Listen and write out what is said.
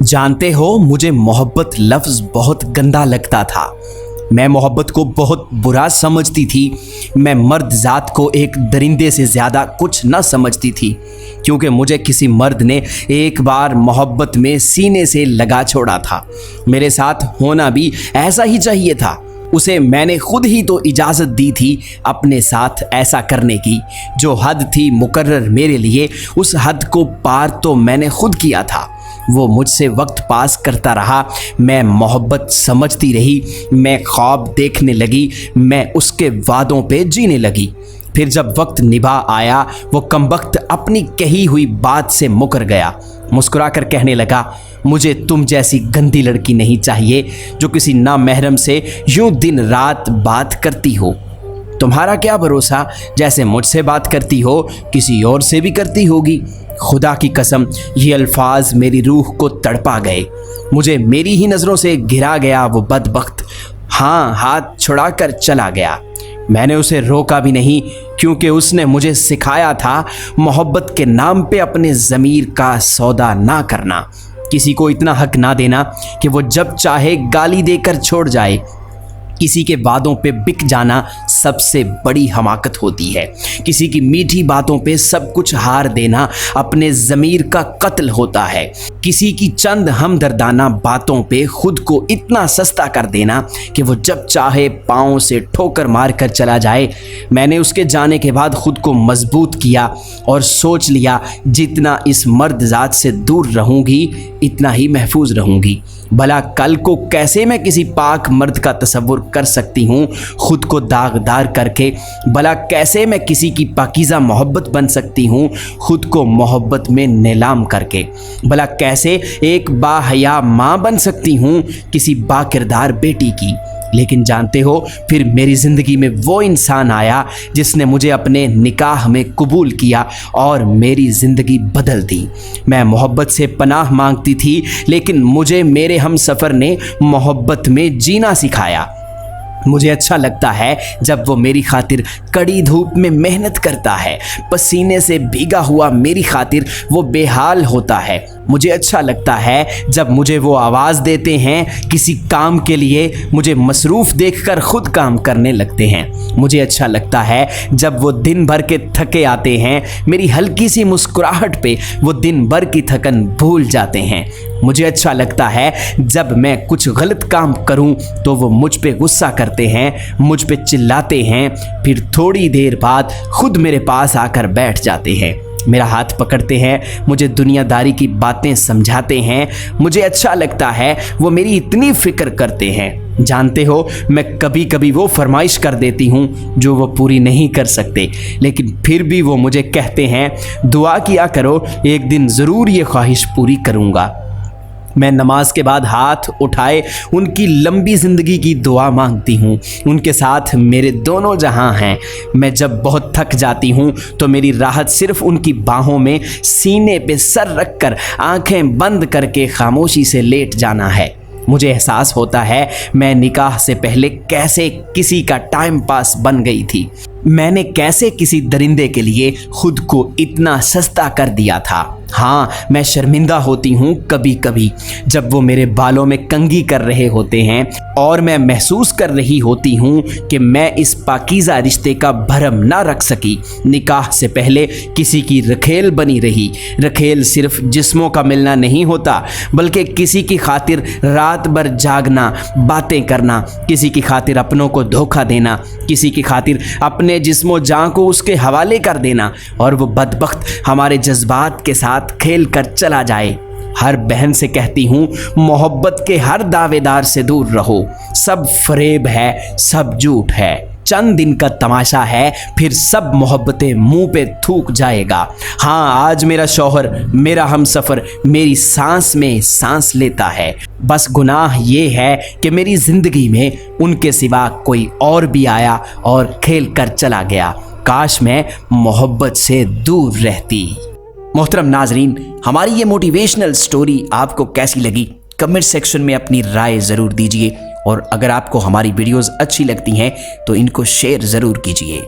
जानते हो, मुझे मोहब्बत लफ्ज़ बहुत गंदा लगता था। मैं मोहब्बत को बहुत बुरा समझती थी। मैं मर्द ज़ात को एक दरिंदे से ज़्यादा कुछ न समझती थी, क्योंकि मुझे किसी मर्द ने एक बार मोहब्बत में सीने से लगा छोड़ा था। मेरे साथ होना भी ऐसा ही चाहिए था। उसे मैंने खुद ही तो इजाज़त दी थी अपने साथ ऐसा करने की। जो हद थी मुकर्रर मेरे लिए, उस हद को पार तो मैंने खुद किया था। वो मुझसे वक्त पास करता रहा, मैं मोहब्बत समझती रही, मैं ख्वाब देखने लगी, मैं उसके वादों पे जीने लगी। फिर जब वक्त निभा आया, वो कमबख्त अपनी कही हुई बात से मुकर गया। मुस्कुराकर कहने लगा, मुझे तुम जैसी गंदी लड़की नहीं चाहिए जो किसी नामहरम से यूं दिन रात बात करती हो। तुम्हारा क्या भरोसा, जैसे मुझसे बात करती हो किसी और से भी करती होगी। खुदा की कसम, ये अल्फाज मेरी रूह को तड़पा गए। मुझे मेरी ही नज़रों से घिरा गया वो बदबख्त। हाँ, हाथ छुड़ाकर चला गया। मैंने उसे रोका भी नहीं, क्योंकि उसने मुझे सिखाया था मोहब्बत के नाम पे अपने ज़मीर का सौदा ना करना, किसी को इतना हक ना देना कि वो जब चाहे गाली देकर छोड़ जाए। किसी के वादों पे बिक जाना सबसे बड़ी हमाकत होती है। किसी की मीठी बातों पे सब कुछ हार देना अपने ज़मीर का कत्ल होता है। किसी की चंद हमदर्दाना बातों पे खुद को इतना सस्ता कर देना कि वो जब चाहे पाँव से ठोकर मार कर चला जाए। मैंने उसके जाने के बाद खुद को मजबूत किया और सोच लिया, जितना इस मर्द ज़ात से दूर रहूँगी इतना ही महफूज रहूँगी। भला कल को कैसे मैं किसी पाक मर्द का तसव्वुर कर सकती हूँ खुद को दागदार करके। भला कैसे मैं किसी की पाकीज़ा मोहब्बत बन सकती हूँ खुद को मोहब्बत में नीलाम करके। भला कैसे एक बाहया माँ बन सकती हूँ किसी बाकिरदार बेटी की। लेकिन जानते हो, फिर मेरी ज़िंदगी में वो इंसान आया जिसने मुझे अपने निकाह में कबूल किया और मेरी ज़िंदगी बदल दी। मैं मोहब्बत से पनाह मांगती थी, लेकिन मुझे मेरे हमसफ़र ने मोहब्बत में जीना सिखाया। मुझे अच्छा लगता है जब वो मेरी खातिर कड़ी धूप में मेहनत करता है, पसीने से भीगा हुआ मेरी खातिर वो बेहाल होता है। मुझे अच्छा लगता है जब मुझे वो आवाज़ देते हैं किसी काम के लिए, मुझे मसरूफ़ देखकर खुद काम करने लगते हैं। मुझे अच्छा लगता है जब वो दिन भर के थके आते हैं, मेरी हल्की सी मुस्कुराहट पे वो दिन भर की थकन भूल जाते हैं। मुझे अच्छा लगता है जब मैं कुछ गलत काम करूं तो वो मुझ पे गुस्सा करते हैं, मुझ पे चिल्लाते हैं, फिर थोड़ी देर बाद खुद मेरे पास आकर बैठ जाते हैं, मेरा हाथ पकड़ते हैं, मुझे दुनियादारी की बातें समझाते हैं। मुझे अच्छा लगता है वो मेरी इतनी फ़िक्र करते हैं। जानते हो, मैं कभी कभी वो फरमाइश कर देती हूँ जो वो पूरी नहीं कर सकते, लेकिन फिर भी वो मुझे कहते हैं, दुआ किया करो, एक दिन ज़रूर ये ख्वाहिश पूरी करूँगा। मैं नमाज के बाद हाथ उठाए उनकी लंबी ज़िंदगी की दुआ मांगती हूँ। उनके साथ मेरे दोनों जहां हैं। मैं जब बहुत थक जाती हूँ तो मेरी राहत सिर्फ उनकी बाहों में सीने पे सर रख कर आँखें बंद करके खामोशी से लेट जाना है। मुझे एहसास होता है मैं निकाह से पहले कैसे किसी का टाइम पास बन गई थी। मैंने कैसे किसी दरिंदे के लिए खुद को इतना सस्ता कर दिया था। हाँ, मैं शर्मिंदा होती हूँ कभी कभी जब वो मेरे बालों में कंघी कर रहे होते हैं और मैं महसूस कर रही होती हूँ कि मैं इस पाकीज़ा रिश्ते का भरम ना रख सकी। निकाह से पहले किसी की रखेल बनी रही। रखेल सिर्फ जिस्मों का मिलना नहीं होता, बल्कि किसी की खातिर रात भर जागना, बातें करना, किसी की खातिर अपनों को धोखा देना, किसी की खातिर अपने जिस्मो जान को उसके हवाले कर देना और वो बदबख्त हमारे जज्बात के साथ खेल कर चला जाए। हर बहन से कहती हूँ, मोहब्बत के हर दावेदार से दूर रहो। सब फरेब है, सब झूठ है, चंद दिन का तमाशा है, फिर सब मोहब्बतें मुंह पे थूक जाएगा। हाँ, आज मेरा शौहर, मेरा हमसफ़र मेरी सांस में सांस लेता है। बस गुनाह ये है कि मेरी ज़िंदगी में उनके सिवा कोई और भी आया और खेल कर चला गया। काश मैं मोहब्बत से दूर रहती। मोहतरम नाजरीन, हमारी ये मोटिवेशनल स्टोरी आपको कैसी लगी कमेंट सेक्शन में अपनी राय ज़रूर दीजिए, और अगर आपको हमारी वीडियोस अच्छी लगती हैं तो इनको शेयर ज़रूर कीजिए।